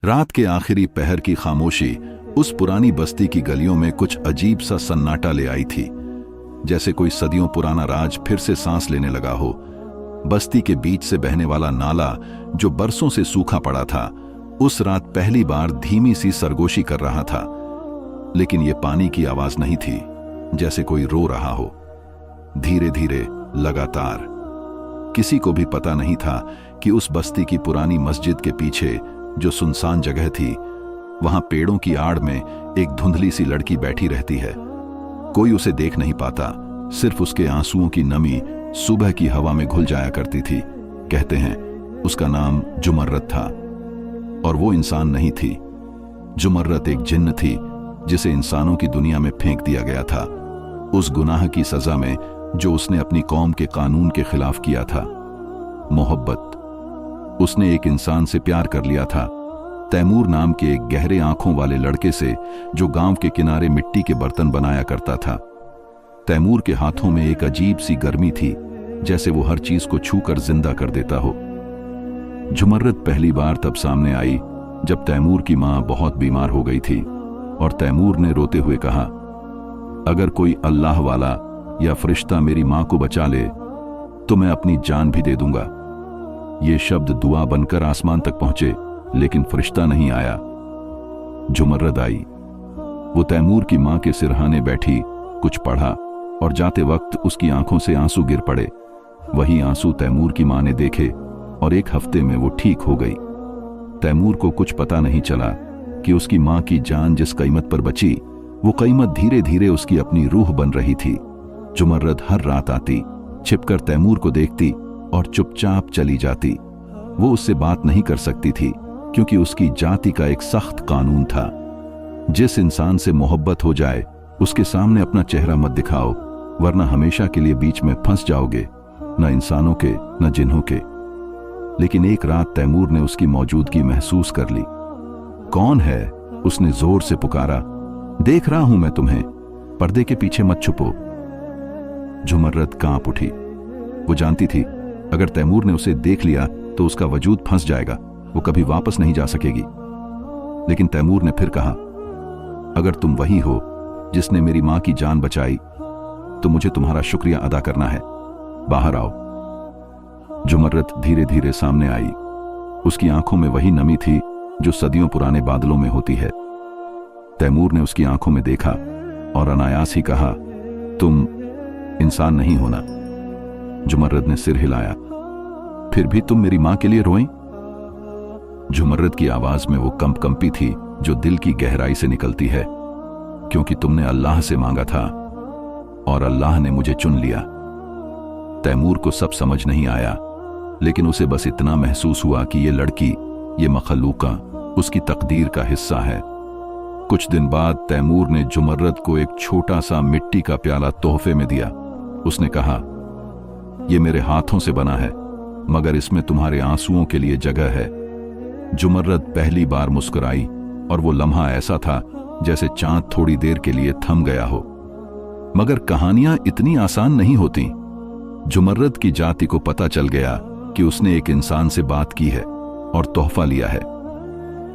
रात के आखिरी पहर की खामोशी उस पुरानी बस्ती की गलियों में कुछ अजीब सा सन्नाटा ले आई थी, जैसे कोई सदियों पुराना राज फिर से सांस लेने लगा हो। बस्ती के बीच से बहने वाला नाला जो बरसों से सूखा पड़ा था, उस रात पहली बार धीमी सी सरगोशी कर रहा था। लेकिन यह पानी की आवाज नहीं थी, जैसे कोई रो रहा हो, धीरे धीरे, लगातार। किसी को भी पता नहीं था कि उस बस्ती की पुरानी मस्जिद के पीछे जो सुनसान जगह थी, वहां पेड़ों की आड़ में एक धुंधली सी लड़की बैठी रहती है। कोई उसे देख नहीं पाता, सिर्फ उसके आंसुओं की नमी सुबह की हवा में घुल जाया करती थी। कहते हैं उसका नाम जुमर्रत था, और वो इंसान नहीं थी। जुमर्रत एक जिन्न थी जिसे इंसानों की दुनिया में फेंक दिया गया था, उस गुनाह की सजा में जो उसने अपनी कौम के कानून के खिलाफ किया था। मोहब्बत। उसने एक इंसान से प्यार कर लिया था, तैमूर नाम के एक गहरे आंखों वाले लड़के से, जो गांव के किनारे मिट्टी के बर्तन बनाया करता था। तैमूर के हाथों में एक अजीब सी गर्मी थी, जैसे वो हर चीज को छूकर जिंदा कर देता हो। जुमर्रत पहली बार तब सामने आई जब तैमूर की मां बहुत बीमार हो गई थी, और तैमूर ने रोते हुए कहा, अगर कोई अल्लाह वाला या फरिश्ता मेरी मां को बचा ले तो मैं अपनी जान भी दे दूंगा। ये शब्द दुआ बनकर आसमान तक पहुंचे, लेकिन फरिश्ता नहीं आया। जुमर्रत आई। वो तैमूर की मां के सिरहाने बैठी कुछ पढ़ा, और जाते वक्त उसकी आंखों से आंसू गिर पड़े। वही आंसू तैमूर की मां ने देखे, और एक हफ्ते में वो ठीक हो गई। तैमूर को कुछ पता नहीं चला कि उसकी मां की जान जिस कीमत पर बची, वो कीमत धीरे धीरे उसकी अपनी रूह बन रही थी। जुमर्रत हर रात आती, छिपकर तैमूर को देखती और चुपचाप चली जाती। वो उससे बात नहीं कर सकती थी, क्योंकि उसकी जाति का एक सख्त कानून था, जिस इंसान से मोहब्बत हो जाए उसके सामने अपना चेहरा मत दिखाओ, वरना हमेशा के लिए बीच में फंस जाओगे, न इंसानों के न जिन्हों के। लेकिन एक रात तैमूर ने उसकी मौजूदगी महसूस कर ली। कौन है? उसने जोर से पुकारा। देख रहा हूं मैं तुम्हें, पर्दे के पीछे मत छुपो। जुमर्रत कांप उठी। वो जानती थी अगर तैमूर ने उसे देख लिया तो उसका वजूद फंस जाएगा, वो कभी वापस नहीं जा सकेगी। लेकिन तैमूर ने फिर कहा, अगर तुम वही हो जिसने मेरी मां की जान बचाई, तो मुझे तुम्हारा शुक्रिया अदा करना है। बाहर आओ। जुमर्रत धीरे धीरे सामने आई। उसकी आंखों में वही नमी थी जो सदियों पुराने बादलों में होती है। तैमूर ने उसकी आंखों में देखा और अनायास ही कहा, तुम इंसान नहीं होना। जुमर्रत ने सिर हिलाया। फिर भी तुम मेरी मां के लिए रोई? जुमर्रत की आवाज में वो कंपी थी जो दिल की गहराई से निकलती है। क्योंकि तुमने अल्लाह से मांगा था, और अल्लाह ने मुझे चुन लिया। तैमूर को सब समझ नहीं आया, लेकिन उसे बस इतना महसूस हुआ कि ये लड़की, ये मखलूका उसकी तकदीर का हिस्सा है। कुछ दिन बाद तैमूर ने जुमर्रत को एक छोटा सा मिट्टी का प्याला तोहफे में दिया। उसने कहा, यह मेरे हाथों से बना है, मगर इसमें तुम्हारे आंसुओं के लिए जगह है। जुमर्रत पहली बार मुस्कुराई, और वो लम्हा ऐसा था जैसे चांद थोड़ी देर के लिए थम गया हो। मगर कहानियां इतनी आसान नहीं होती। जुमर्रत की जाति को पता चल गया कि उसने एक इंसान से बात की है और तोहफा लिया है।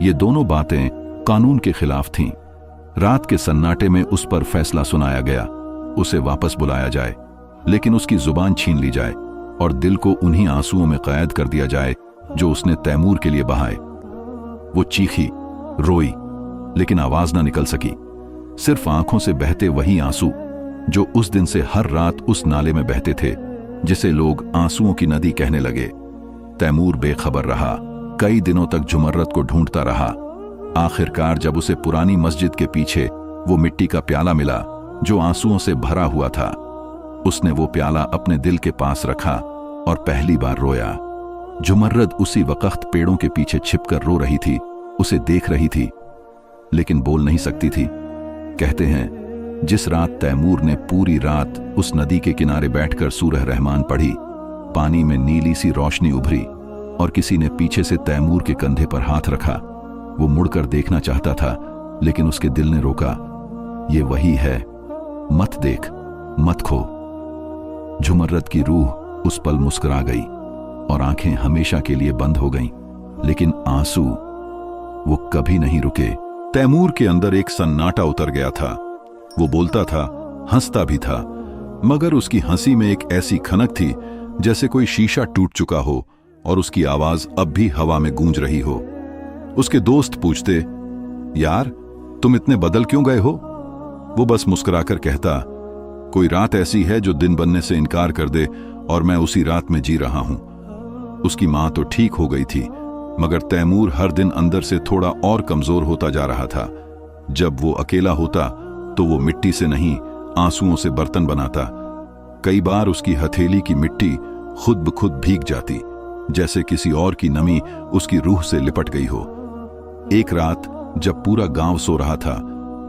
ये दोनों बातें कानून के खिलाफ थीं। रात के सन्नाटे में उस पर फैसला सुनाया गया, उसे वापस बुलाया जाए, लेकिन उसकी जुबान छीन ली जाए और दिल को उन्हीं आंसुओं में कैद कर दिया जाए जो उसने तैमूर के लिए बहाए। वो चीखी, रोई, लेकिन आवाज ना निकल सकी। सिर्फ आंखों से बहते वही आंसू जो उस दिन से हर रात उस नाले में बहते थे, जिसे लोग आंसुओं की नदी कहने लगे। तैमूर बेखबर रहा। कई दिनों तक जुमर्रत को ढूंढता रहा। आखिरकार जब उसे पुरानी मस्जिद के पीछे वो मिट्टी का प्याला मिला जो आंसुओं से भरा हुआ था, उसने वो प्याला अपने दिल के पास रखा और पहली बार रोया। जुमर्रत उसी वक्त पेड़ों के पीछे छिपकर रो रही थी, उसे देख रही थी, लेकिन बोल नहीं सकती थी। कहते हैं जिस रात तैमूर ने पूरी रात उस नदी के किनारे बैठकर सूरह रहमान पढ़ी, पानी में नीली सी रोशनी उभरी और किसी ने पीछे से तैमूर के कंधे पर हाथ रखा। वो मुड़कर देखना चाहता था, लेकिन उसके दिल ने रोका। ये वही है, मत देख, मत खो। जुमर्रत की रूह उस पल मुस्कुरा गई और आंखें हमेशा के लिए बंद हो गईं, लेकिन आंसू वो कभी नहीं रुके। तैमूर के अंदर एक सन्नाटा उतर गया था। वो बोलता था, हंसता भी था, मगर उसकी हंसी में एक ऐसी खनक थी जैसे कोई शीशा टूट चुका हो और उसकी आवाज अब भी हवा में गूंज रही हो। उसके दोस्त पूछते, यार तुम इतने बदल क्यों गए हो? वो बस मुस्कुराकर कहता, कोई रात ऐसी है जो दिन बनने से इनकार कर दे और मैं उसी रात में जी रहा हूं। उसकी मां तो ठीक हो गई थी, मगर तैमूर हर दिन अंदर से थोड़ा और कमजोर होता जा रहा था। जब वो अकेला होता तो वो मिट्टी से नहीं, आंसुओं से बर्तन बनाता। कई बार उसकी हथेली की मिट्टी खुद ब खुद भीग जाती, जैसे किसी और की नमी उसकी रूह से लिपट गई हो। एक रात जब पूरा गांव सो रहा था,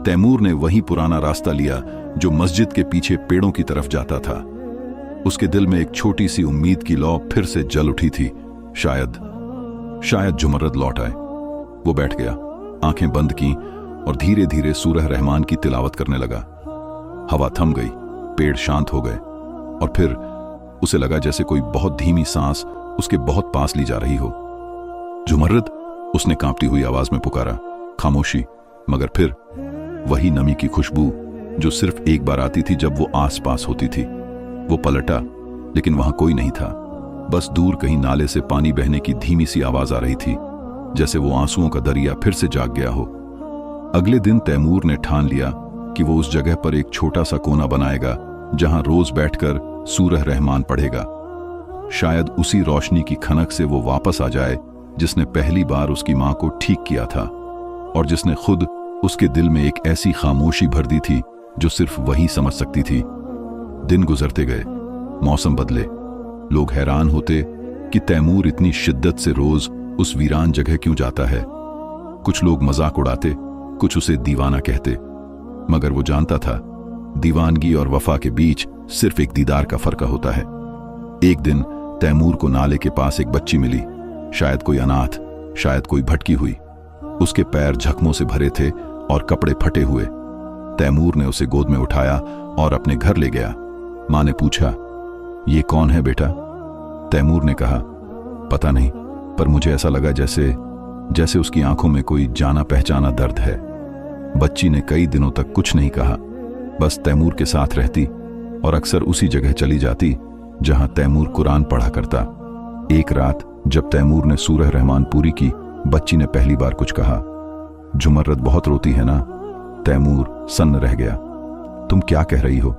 तैमूर ने वही पुराना रास्ता लिया जो मस्जिद के पीछे पेड़ों की तरफ जाता था। उसके दिल में एक छोटी सी उम्मीद की लौ फिर से जल उठी थी। शायद जुमर्रद लौट आए। वो बैठ गया, आंखें बंद की और धीरे धीरे सूरह रहमान की तिलावत करने लगा। हवा थम गई, पेड़ शांत हो गए और फिर उसे लगा जैसे कोई बहुत धीमी सांस उसके बहुत पास ली जा रही हो। जुमर्रद, उसने कांपती हुई आवाज में पुकारा। खामोशी, मगर फिर वही नमी की खुशबू जो सिर्फ एक बार आती थी जब वो आसपास होती थी। वो पलटा, लेकिन वहां कोई नहीं था। बस दूर कहीं नाले से पानी बहने की धीमी सी आवाज आ रही थी, जैसे वो आंसुओं का दरिया फिर से जाग गया हो। अगले दिन तैमूर ने ठान लिया कि वो उस जगह पर एक छोटा सा कोना बनाएगा जहां रोज बैठकर सूरह रहमान पढ़ेगा। शायद उसी रोशनी की खनक से वो वापस आ जाए जिसने पहली बार उसकी मां को ठीक किया था और जिसने खुद उसके दिल में एक ऐसी खामोशी भर दी थी जो सिर्फ वही समझ सकती थी। दिन गुजरते गए, मौसम बदले। लोग हैरान होते कि तैमूर इतनी शिद्दत से रोज उस वीरान जगह क्यों जाता है। कुछ लोग मजाक उड़ाते, कुछ उसे दीवाना कहते, मगर वो जानता था दीवानगी और वफा के बीच सिर्फ एक दीदार का फर्क होता है। एक दिन तैमूर को नाले के पास एक बच्ची मिली, शायद कोई अनाथ, शायद कोई भटकी हुई। उसके पैर जख्मों से भरे थे और कपड़े फटे हुए। तैमूर ने उसे गोद में उठाया और अपने घर ले गया। मां ने पूछा, ये कौन है बेटा? तैमूर ने कहा, पता नहीं, पर मुझे ऐसा लगा जैसे उसकी आंखों में कोई जाना पहचाना दर्द है। बच्ची ने कई दिनों तक कुछ नहीं कहा, बस तैमूर के साथ रहती और अक्सर उसी जगह चली जाती जहां तैमूर कुरान पढ़ा करता। एक रात जब तैमूर ने सूरह रहमान पूरी की, बच्ची ने पहली बार कुछ कहा। जुमर्रद बहुत रोती है ना? तैमूर सन्न रह गया। तुम क्या कह रही हो?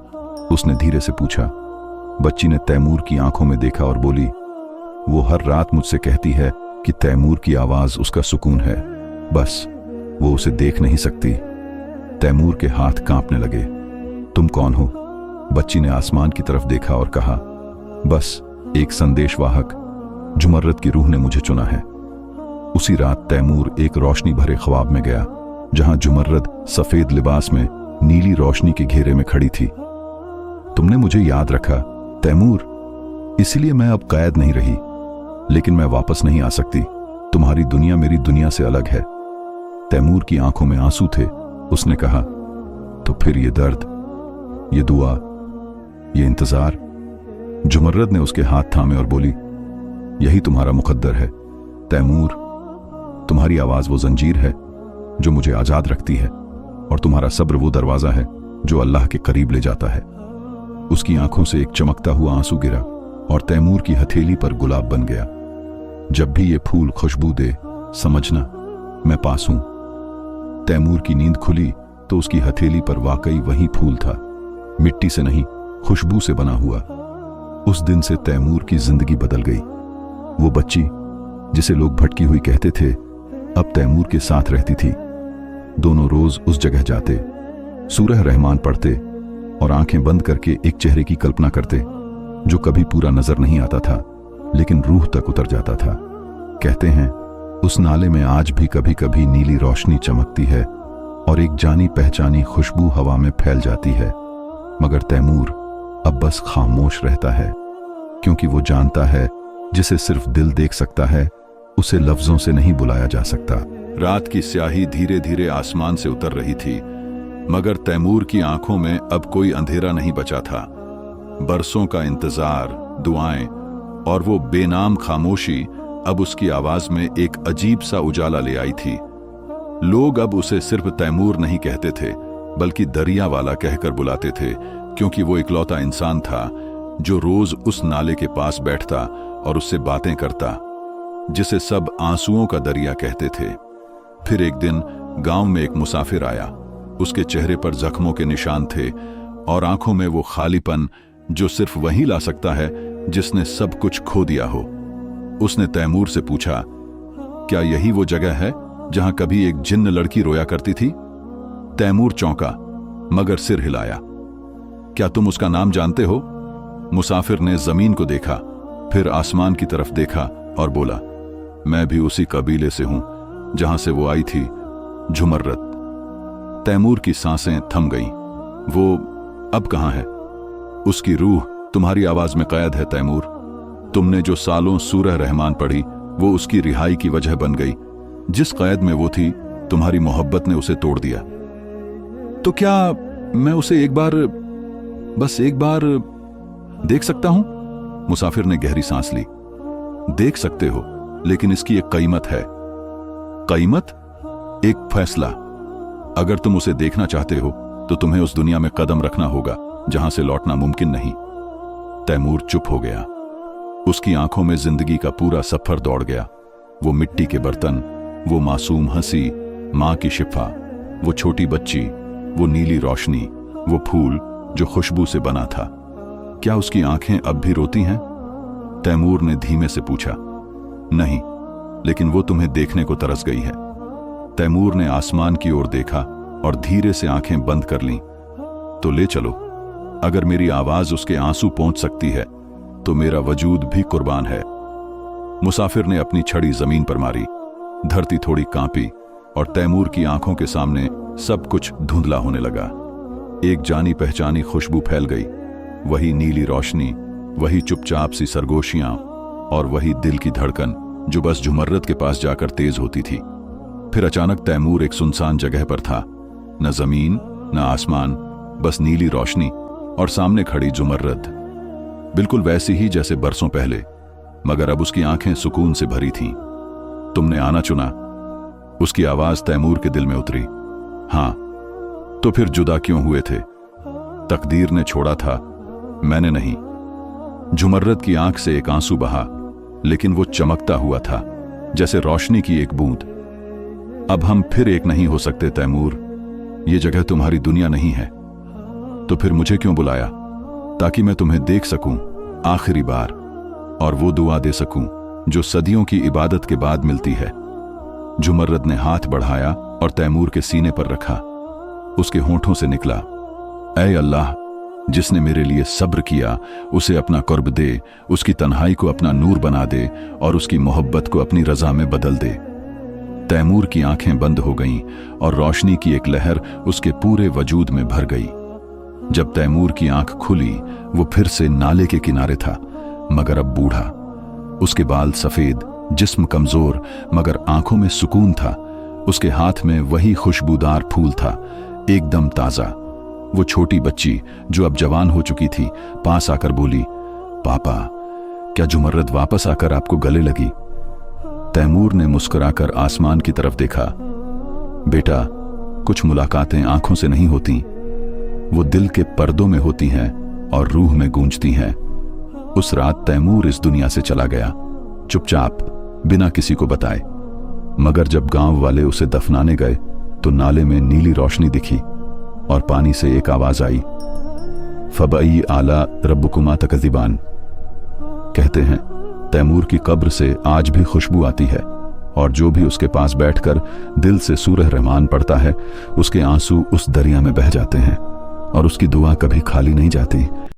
उसने धीरे से पूछा। बच्ची ने तैमूर की आंखों में देखा और बोली, वो हर रात मुझसे कहती है कि तैमूर की आवाज उसका सुकून है, बस वो उसे देख नहीं सकती। तैमूर के हाथ कांपने लगे। तुम कौन हो? बच्ची ने आसमान की तरफ देखा और कहा, बस एक संदेशवाहक। जुमर्रद की रूह ने मुझे चुना है। उसी रात तैमूर एक रोशनी भरे ख्वाब में गया जहां जुमर्रद सफेद लिबास में नीली रोशनी के घेरे में खड़ी थी। तुमने मुझे याद रखा तैमूर, इसलिए मैं अब कैद नहीं रही, लेकिन मैं वापस नहीं आ सकती। तुम्हारी दुनिया मेरी दुनिया से अलग है। तैमूर की आंखों में आंसू थे। उसने कहा, तो फिर ये दर्द, ये दुआ, ये इंतजार? जुमर्रद ने उसके हाथ थामे और बोली, यही तुम्हारा मुकद्दर है तैमूर। तुम्हारी आवाज वो जंजीर है जो मुझे आजाद रखती है, और तुम्हारा सब्र वो दरवाजा है जो अल्लाह के करीब ले जाता है। उसकी आंखों से एक चमकता हुआ आंसू गिरा और तैमूर की हथेली पर गुलाब बन गया। जब भी ये फूल खुशबू दे, समझना मैं पास हूं। तैमूर की नींद खुली तो उसकी हथेली पर वाकई वही फूल था, मिट्टी से नहीं, खुशबू से बना हुआ। उस दिन से तैमूर की जिंदगी बदल गई। वो बच्ची जिसे लोग भटकी हुई कहते थे, अब तैमूर के साथ रहती थी। दोनों रोज उस जगह जाते, सूरह रहमान पढ़ते और आंखें बंद करके एक चेहरे की कल्पना करते जो कभी पूरा नजर नहीं आता था, लेकिन रूह तक उतर जाता था। कहते हैं उस नाले में आज भी कभी कभी नीली रोशनी चमकती है और एक जानी पहचानी खुशबू हवा में फैल जाती है, मगर तैमूर अब बस खामोश रहता है, क्योंकि वो जानता है जिसे सिर्फ दिल देख सकता है, उसे लफ्जों से नहीं बुलाया जा सकता। रात की स्याही धीरे धीरे आसमान से उतर रही थी, मगर तैमूर की आंखों में अब कोई अंधेरा नहीं बचा था। बरसों का इंतजार, दुआएं और वो बेनाम खामोशी अब उसकी आवाज में एक अजीब सा उजाला ले आई थी, लोग अब उसे सिर्फ तैमूर नहीं कहते थे, बल्कि दरिया वाला कहकर बुलाते थे, क्योंकि वो इकलौता इंसान था जो रोज उस नाले के पास बैठता और उससे बातें करता, जिसे सब आंसुओं का दरिया कहते थे। फिर एक दिन गांव में एक मुसाफिर आया। उसके चेहरे पर जख्मों के निशान थे और आंखों में वो खालीपन जो सिर्फ वही ला सकता है जिसने सब कुछ खो दिया हो। उसने तैमूर से पूछा, क्या यही वो जगह है जहां कभी एक जिन्न लड़की रोया करती थी? तैमूर चौंका, मगर सिर हिलाया। क्या तुम उसका नाम जानते हो? मुसाफिर ने जमीन को देखा, फिर आसमान की तरफ देखा और बोला, मैं भी उसी कबीले से हूं जहां से वो आई थी, झुमर्रत। तैमूर की सांसें थम गईं। वो अब कहां है? उसकी रूह तुम्हारी आवाज में कैद है तैमूर। तुमने जो सालों सूरह रहमान पढ़ी, वो उसकी रिहाई की वजह बन गई। जिस कैद में वो थी, तुम्हारी मोहब्बत ने उसे तोड़ दिया। तो क्या मैं उसे बस एक बार देख सकता हूं? मुसाफिर ने गहरी सांस ली। देख सकते हो, लेकिन इसकी एक कीमत है। कीमत? एक फैसला। अगर तुम उसे देखना चाहते हो तो तुम्हें उस दुनिया में कदम रखना होगा जहां से लौटना मुमकिन नहीं। तैमूर चुप हो गया। उसकी आंखों में जिंदगी का पूरा सफर दौड़ गया। वो मिट्टी के बर्तन, वो मासूम हंसी, मां की शिफा, वो छोटी बच्ची, वो नीली रोशनी, वो फूल जो खुशबू से बना था। क्या उसकी आंखें अब भी रोती हैं? तैमूर ने धीमे से पूछा। नहीं, लेकिन वो तुम्हें देखने को तरस गई है। तैमूर ने आसमान की ओर देखा और धीरे से आंखें बंद कर लीं। तो ले चलो। अगर मेरी आवाज उसके आंसू पहुंच सकती है तो मेरा वजूद भी कुर्बान है। मुसाफिर ने अपनी छड़ी जमीन पर मारी। धरती थोड़ी कांपी और तैमूर की आंखों के सामने सब कुछ धुंधला होने लगा। एक जानी पहचानी खुशबू फैल गई। वही नीली रोशनी, वही चुपचाप सी सरगोशियां और वही दिल की धड़कन जो बस झुमर्रत के पास जाकर तेज होती थी। फिर अचानक तैमूर एक सुनसान जगह पर था। न जमीन, न आसमान, बस नीली रोशनी और सामने खड़ी झुमर्रत, बिल्कुल वैसी ही जैसे बरसों पहले, मगर अब उसकी आंखें सुकून से भरी थीं। तुमने आना चुना। उसकी आवाज तैमूर के दिल में उतरी। हां, तो फिर जुदा क्यों हुए थे? तकदीर ने छोड़ा था, मैंने नहीं। झुमर्रत की आंख से एक आंसू बहा, लेकिन वो चमकता हुआ था जैसे रोशनी की एक बूंद। अब हम फिर एक नहीं हो सकते तैमूर। ये जगह तुम्हारी दुनिया नहीं है। तो फिर मुझे क्यों बुलाया? ताकि मैं तुम्हें देख सकूं आखिरी बार और वो दुआ दे सकूं जो सदियों की इबादत के बाद मिलती है। झुमर्रत ने हाथ बढ़ाया और तैमूर के सीने पर रखा। उसके होंठों से निकला, ऐ अल्लाह, जिसने मेरे लिए सब्र किया, उसे अपना कुर्ब दे, उसकी तन्हाई को अपना नूर बना दे और उसकी मोहब्बत को अपनी रजा में बदल दे। तैमूर की आंखें बंद हो गईं और रोशनी की एक लहर उसके पूरे वजूद में भर गई। जब तैमूर की आंख खुली, वो फिर से नाले के किनारे था, मगर अब बूढ़ा। उसके बाल सफेद, जिस्म कमजोर, मगर आंखों में सुकून था। उसके हाथ में वही खुशबूदार फूल था, एकदम ताजा। वो छोटी बच्ची जो अब जवान हो चुकी थी, पास आकर बोली, पापा, क्या झुमर्रत वापस आकर आपको गले लगी? तैमूर ने मुस्कुराकर आसमान की तरफ देखा। बेटा, कुछ मुलाकातें आंखों से नहीं होती, वो दिल के पर्दों में होती हैं और रूह में गूंजती हैं। उस रात तैमूर इस दुनिया से चला गया, चुपचाप, बिना किसी को बताए। मगर जब गांव वाले उसे दफनाने गए तो नाले में नीली रोशनी दिखी और पानी से एक आवाज आई, फबई आला रब्बुकुमा तकज़िबान। कहते हैं तैमूर की कब्र से आज भी खुशबू आती है और जो भी उसके पास बैठकर दिल से सूरह रहमान पढ़ता है, उसके आंसू उस दरिया में बह जाते हैं और उसकी दुआ कभी खाली नहीं जाती।